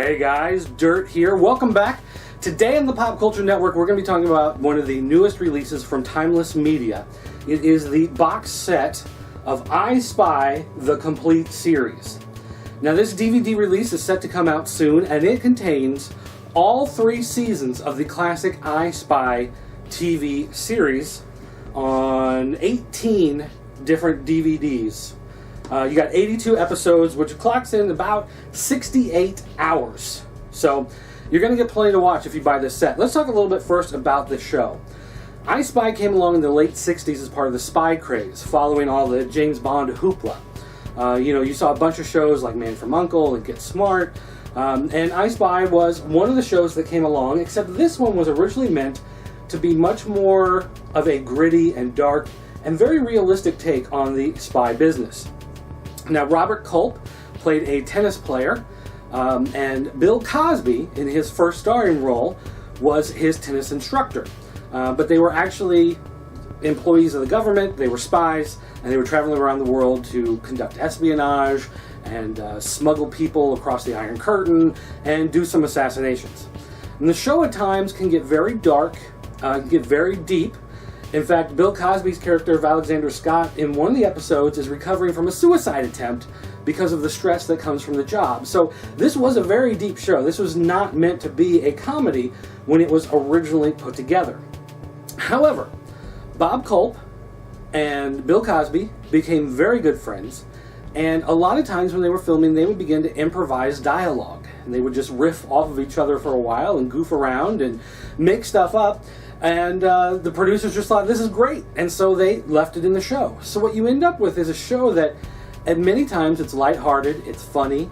Hey guys, Dirt here. Welcome back. Today on the Pop Culture Network, we're going to be talking about one of the newest releases from Timeless Media. It is the box set of I Spy, the complete series. Now this DVD release is set to come out soon, and it contains all 3 seasons of the classic I Spy TV series on 18 different DVDs. You got 82 episodes, which clocks in about 68 hours. So you're going to get plenty to watch if you buy this set. Let's talk a little bit first about the show. I Spy came along in the late 60s as part of the spy craze, following all the James Bond hoopla. You saw a bunch of shows like Man from U.N.C.L.E. and Get Smart. And I Spy was one of the shows that came along, except this one was originally meant to be much more of a gritty and dark and very realistic take on the spy business. Now, Robert Culp played a tennis player, and Bill Cosby, in his first starring role, was his tennis instructor. But they were actually employees of the government, they were spies, and they were traveling around the world to conduct espionage and smuggle people across the Iron Curtain and do some assassinations. And the show at times can get very dark, get very deep. In fact, Bill Cosby's character of Alexander Scott in one of the episodes is recovering from a suicide attempt because of the stress that comes from the job. So this was a very deep show. This was not meant to be a comedy when it was originally put together. However, Bob Culp and Bill Cosby became very good friends, and a lot of times when they were filming, they would begin to improvise dialogue. And they would just riff off of each other for a while and goof around and make stuff up. And the producers just thought, this is great. And so they left it in the show. So what you end up with is a show that at many times it's lighthearted, it's funny,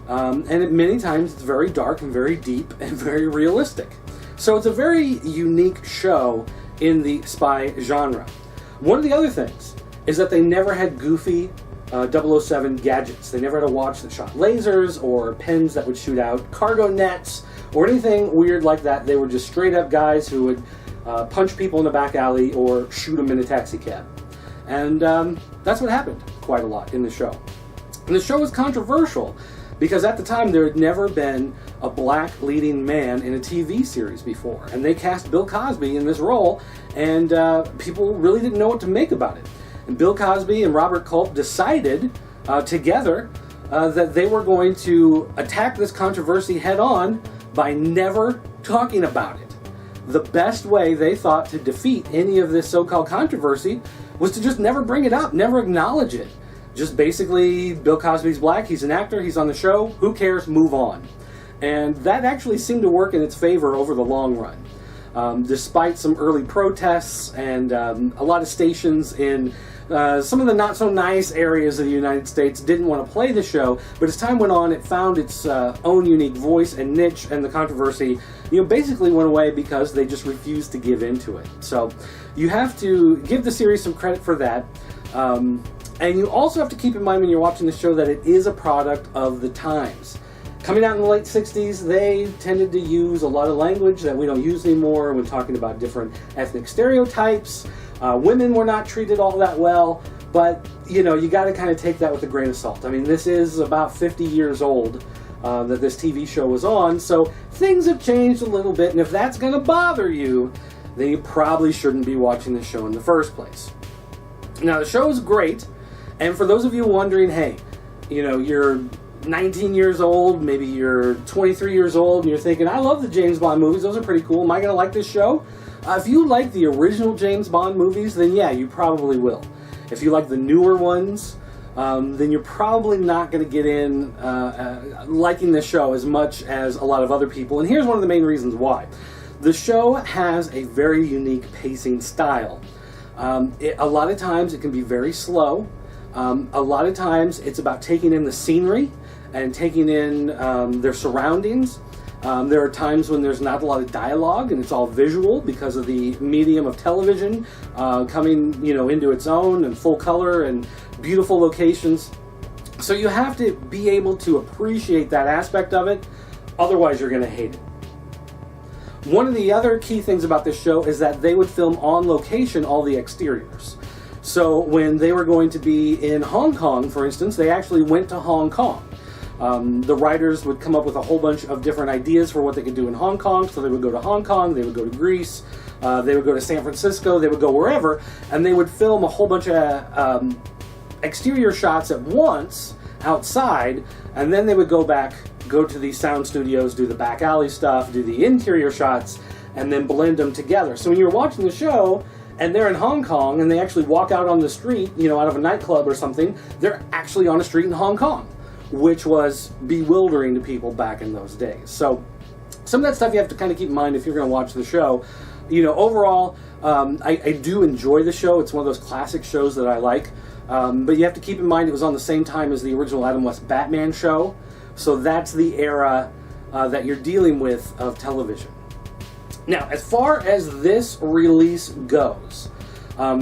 and at many times it's very dark and very deep and very realistic. So it's a very unique show in the spy genre. One of the other things is that they never had goofy 007 gadgets. They never had a watch that shot lasers or pens that would shoot out cargo nets or anything weird like that. They were just straight up guys who would punch people in the back alley or shoot them in a taxi cab. And that's what happened quite a lot in the show. And the show was controversial because at the time there had never been a black leading man in a TV series before. And they cast Bill Cosby in this role, and people really didn't know what to make about it. And Bill Cosby and Robert Culp decided together that they were going to attack this controversy head on by never talking about it. The best way they thought to defeat any of this so-called controversy was to just never bring it up, never acknowledge it. Just basically, Bill Cosby's black, he's an actor, he's on the show, who cares, move on. And that actually seemed to work in its favor over the long run. Despite some early protests and a lot of stations in some of the not-so-nice areas of the United States didn't want to play the show, but as time went on, it found its own unique voice and niche, and the controversy basically went away because they just refused to give into it. So you have to give the series some credit for that. And you also have to keep in mind when you're watching the show that it is a product of the times. Coming out in the late 60s, they tended to use a lot of language that we don't use anymore when talking about different ethnic stereotypes. Women were not treated all that well, but you got to kind of take that with a grain of salt. I mean, this is about 50 years old that this TV show was on, so things have changed a little bit, and if that's going to bother you, then you probably shouldn't be watching the show in the first place. Now, the show is great, and for those of you wondering, hey, you're 19 years old, maybe you're 23 years old, and you're thinking, I love the James Bond movies, those are pretty cool, am I going to like this show? If you like the original James Bond movies, then yeah, you probably will. If you like the newer ones, then you're probably not going to get in liking the show as much as a lot of other people, and here's one of the main reasons why. The show has a very unique pacing style. A lot of times it can be very slow. A lot of times it's about taking in the scenery and taking in their surroundings. There are times when there's not a lot of dialogue and it's all visual because of the medium of television coming into its own and full color and beautiful locations. So you have to be able to appreciate that aspect of it, otherwise you're going to hate it. One of the other key things about this show is that they would film on location all the exteriors. So when they were going to be in Hong Kong, for instance, they actually went to Hong Kong. The writers would come up with a whole bunch of different ideas for what they could do in Hong Kong. So they would go to Hong Kong, they would go to Greece, they would go to San Francisco, they would go wherever, and they would film a whole bunch of exterior shots at once outside, and then they would go to the sound studios, do the back alley stuff, do the interior shots, and then blend them together. So when you're watching the show and they're in Hong Kong and they actually walk out on the street, out of a nightclub or something, they're actually on a street in Hong Kong, which was bewildering to people back in those days. So some of that stuff you have to kind of keep in mind if you're going to watch the show. Overall, I do enjoy the show. It's one of those classic shows that I like. But you have to keep in mind it was on the same time as the original Adam West Batman show. So that's the era that you're dealing with of television. Now, as far as this release goes,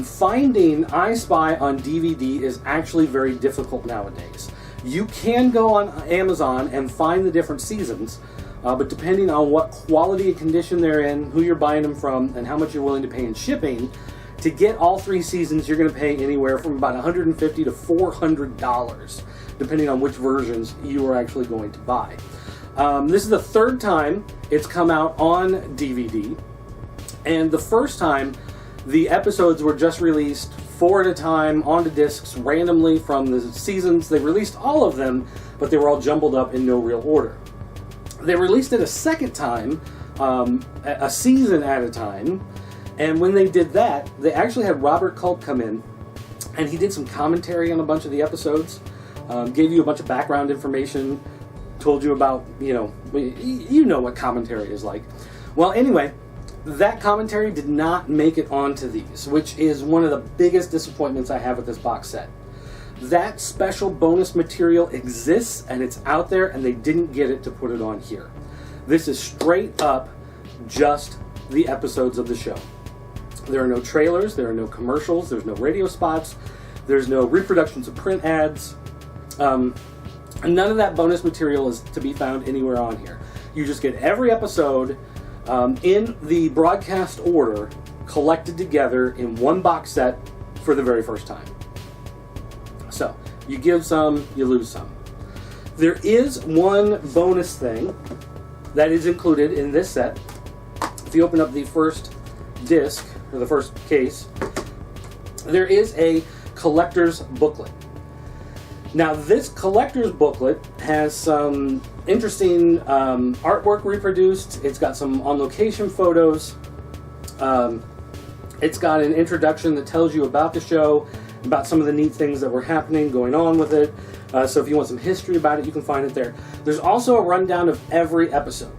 finding I Spy on DVD is actually very difficult nowadays. You can go on Amazon and find the different seasons, but depending on what quality and condition they're in, who you're buying them from, and how much you're willing to pay in shipping, to get all 3 seasons, you're going to pay anywhere from about $150 to $400, depending on which versions you are actually going to buy. This is the 3rd time it's come out on DVD, and the first time the episodes were just released 4 at a time onto discs randomly from the seasons. They released all of them, but they were all jumbled up in no real order. They released it a second time, a season at a time, and when they did that, they actually had Robert Culp come in, and he did some commentary on a bunch of the episodes, gave you a bunch of background information, told you about, you know what commentary is like. Well, anyway, that commentary did not make it onto these, which is one of the biggest disappointments I have with this box set. That special bonus material exists, and it's out there, and they didn't get it to put it on here. This is straight up just the episodes of the show. There are no trailers, there are no commercials, there's no radio spots, there's no reproductions of print ads. And none of that bonus material is to be found anywhere on here. You just get every episode in the broadcast order, collected together in one box set for the very first time. So, you give some, you lose some. There is one bonus thing that is included in this set. If you open up the first disc, or the first case, there is a collector's booklet. Now, this collector's booklet has some interesting artwork reproduced. It's got some on-location photos. It's got an introduction that tells you about the show, about some of the neat things that were happening, going on with it. So if you want some history about it, you can find it there. There's also a rundown of every episode.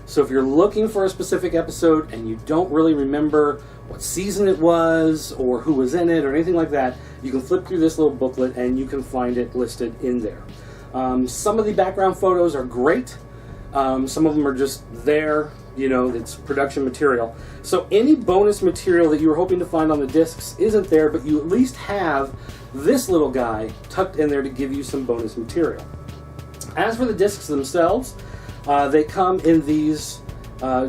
So if you're looking for a specific episode and you don't really remember what season it was or who was in it or anything like that, you can flip through this little booklet and you can find it listed in there. Some of the background photos are great. Some of them are just there, it's production material. So any bonus material that you were hoping to find on the discs isn't there, but you at least have this little guy tucked in there to give you some bonus material. As for the discs themselves, they come in these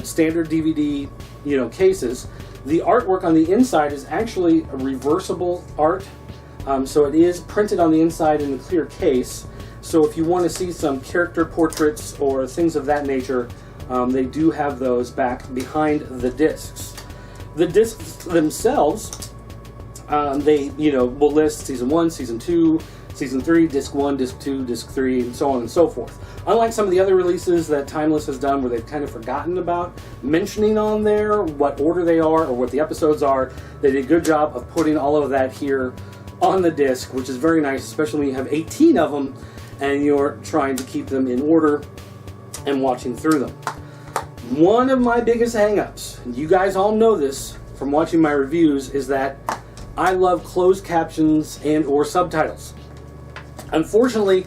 standard DVD, cases. The artwork on the inside is actually a reversible art, so it is printed on the inside in a clear case. So if you want to see some character portraits or things of that nature, they do have those back behind the discs. The discs themselves, they will list season 1, season 2, season 3, disc 1, disc 2, disc 3, and so on and so forth. Unlike some of the other releases that Timeless has done where they've kind of forgotten about mentioning on there what order they are or what the episodes are, they did a good job of putting all of that here on the disc, which is very nice, especially when you have 18 of them and you're trying to keep them in order and watching through them. One of my biggest hang-ups, and you guys all know this from watching my reviews, is that I love closed captions and or subtitles. Unfortunately,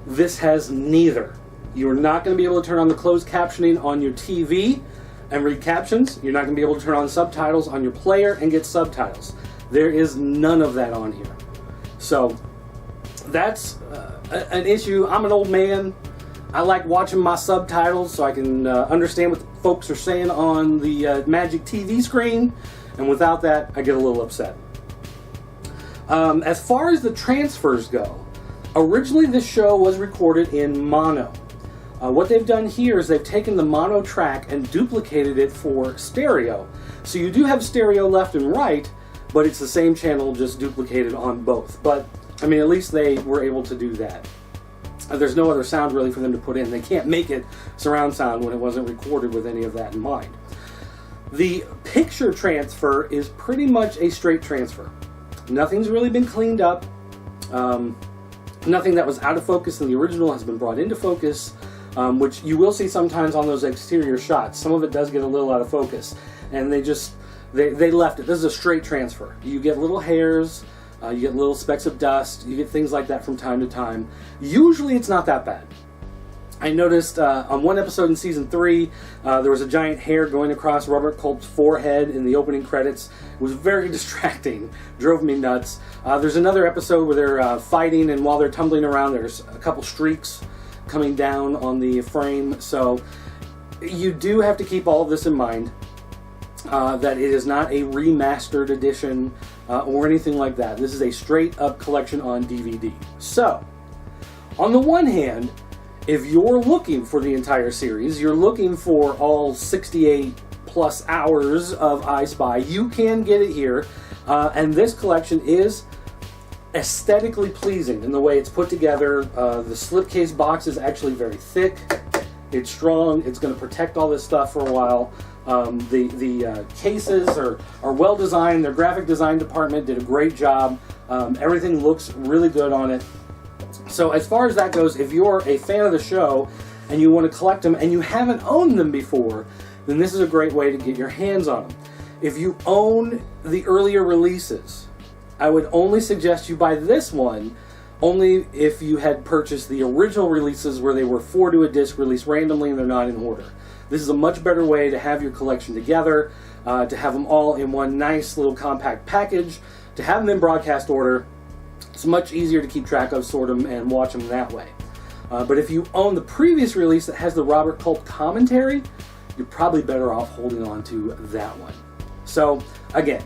this has neither. You are not going to be able to turn on the closed captioning on your TV and read captions. You're not going to be able to turn on subtitles on your player and get subtitles. There is none of that on here. So that's an issue. I'm an old man. I like watching my subtitles so I can understand what the folks are saying on the Magic TV screen. And without that, I get a little upset. As far as the transfers go, Originally, this show was recorded in mono. What they've done here is they've taken the mono track and duplicated it for stereo. So you do have stereo left and right, but it's the same channel just duplicated on both. But, I mean, at least they were able to do that. There's no other sound really for them to put in. They can't make it surround sound when it wasn't recorded with any of that in mind. The picture transfer is pretty much a straight transfer. Nothing's really been cleaned up. Nothing that was out of focus in the original has been brought into focus, which you will see sometimes on those exterior shots. Some of it does get a little out of focus, and they left it. This is a straight transfer. You get little hairs, you get little specks of dust, you get things like that from time to time. Usually it's not that bad. I noticed on one episode in season 3, there was a giant hair going across Robert Culp's forehead in the opening credits. It was very distracting, drove me nuts. There's another episode where they're fighting, and while they're tumbling around, there's a couple streaks coming down on the frame. So you do have to keep all of this in mind, that it is not a remastered edition or anything like that. This is a straight up collection on DVD. So, on the one hand, if you're looking for the entire series, you're looking for all 68 plus hours of I Spy, you can get it here. And this collection is aesthetically pleasing in the way it's put together. The slipcase box is actually very thick. It's strong. It's going to protect all this stuff for a while. The cases are well designed. Their graphic design department did a great job. Everything looks really good on it. So as far as that goes, if you're a fan of the show and you want to collect them and you haven't owned them before, then this is a great way to get your hands on them. If you own the earlier releases, I would only suggest you buy this one only if you had purchased the original releases where they were 4 to a disc released randomly and they're not in order. This is a much better way to have your collection together, to have them all in one nice little compact package, to have them in broadcast order. It's much easier to keep track of, sort them, and watch them that way. But if you own the previous release that has the Robert Culp commentary, you're probably better off holding on to that one. So, again,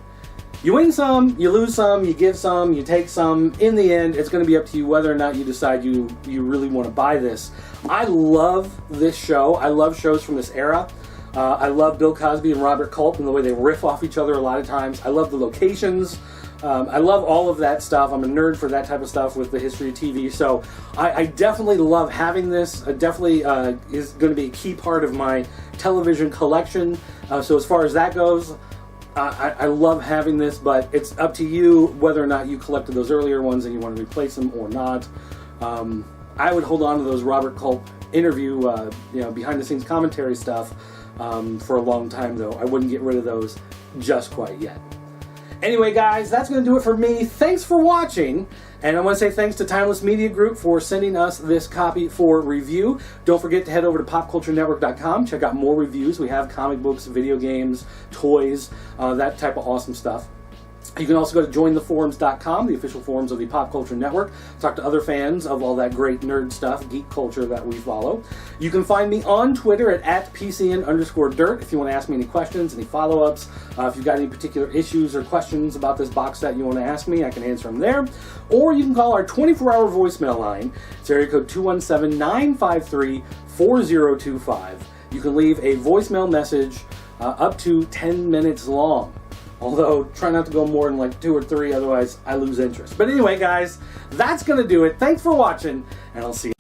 you win some, you lose some, you give some, you take some. In the end, it's going to be up to you whether or not you decide you really want to buy this. I love this show. I love shows from this era. I love Bill Cosby and Robert Culp and the way they riff off each other a lot of times. I love the locations. I love all of that stuff. I'm a nerd for that type of stuff with the history of TV. So I definitely love having this. It definitely is going to be a key part of my television collection. So as far as that goes, I love having this, but it's up to you whether or not you collected those earlier ones and you want to replace them or not. I would hold on to those Robert Culp interview, behind the scenes commentary stuff for a long time, though. I wouldn't get rid of those just quite yet. Anyway, guys, that's going to do it for me. Thanks for watching, and I want to say thanks to Timeless Media Group for sending us this copy for review. Don't forget to head over to popculturenetwork.com, check out more reviews. We have comic books, video games, toys, that type of awesome stuff. You can also go to jointheforums.com, the official forums of the Pop Culture Network. Talk to other fans of all that great nerd stuff, geek culture that we follow. You can find me on Twitter at @PCN_dirt if you want to ask me any questions, any follow-ups. If you've got any particular issues or questions about this box set you want to ask me, I can answer them there. Or you can call our 24-hour voicemail line. It's area code 217-953-4025. You can leave a voicemail message up to 10 minutes long. Although, try not to go more than like 2 or 3, otherwise I lose interest. But anyway, guys, that's going to do it. Thanks for watching, and I'll see you.